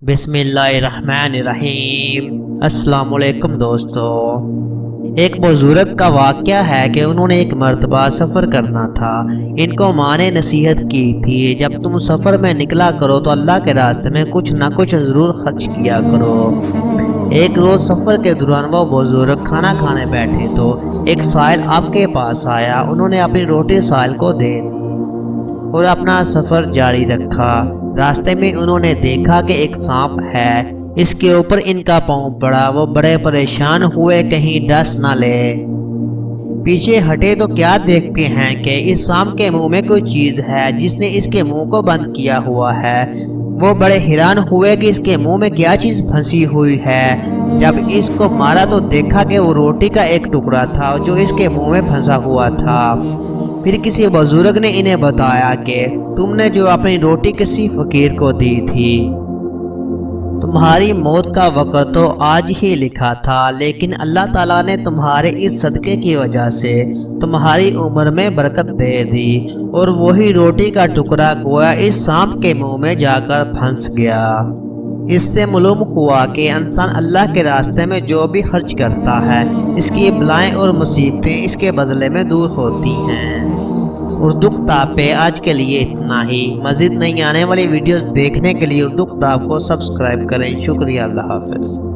بسم اللہ الرحمن الرحیم۔ السلام علیکم دوستو۔ ایک بزرگ کا واقعہ ہے کہ انہوں نے ایک مرتبہ سفر کرنا تھا۔ ان کو ماں نے نصیحت کی تھی، جب تم سفر میں نکلا کرو تو اللہ کے راستے میں کچھ نہ کچھ ضرور خرچ کیا کرو۔ ایک روز سفر کے دوران وہ بزرگ کھانا کھانے بیٹھے تو ایک سائل آپ کے پاس آیا۔ انہوں نے اپنی روٹی سائل کو دے دی اور اپنا سفر جاری رکھا۔ راستے میں انہوں نے دیکھا کہ ایک سانپ ہے، اس کے اوپر ان کا پاؤں پڑا۔ وہ بڑے پریشان ہوئے کہیں ڈس نہ لے۔ پیچھے ہٹے تو کیا دیکھتے ہیں کہ اس سانپ کے منہ میں کوئی چیز ہے جس نے اس کے منہ کو بند کیا ہوا ہے۔ وہ بڑے حیران ہوئے کہ اس کے منہ میں کیا چیز پھنسی ہوئی ہے۔ جب اس کو مارا تو دیکھا کہ وہ روٹی کا ایک ٹکڑا تھا جو اس کے منہ میں پھنسا ہوا تھا۔ پھر کسی بزرگ نے انہیں بتایا کہ تم نے جو اپنی روٹی کسی فقیر کو دی تھی، تمہاری موت کا وقت تو آج ہی لکھا تھا، لیکن اللہ تعالیٰ نے تمہارے اس صدقے کی وجہ سے تمہاری عمر میں برکت دے دی، اور وہی روٹی کا ٹکڑا گویا اس سانپ کے منہ میں جا کر پھنس گیا۔ اس سے معلوم ہوا کہ انسان اللہ کے راستے میں جو بھی خرچ کرتا ہے، اس کی بلائیں اور مصیبتیں اس کے بدلے میں دور ہوتی ہیں۔ اردو کتاب پہ آج کے لیے اتنا ہی۔ مزید نئی آنے والی ویڈیوز دیکھنے کے لیے اردو کتاب کو سبسکرائب کریں۔ شکریہ، اللہ حافظ۔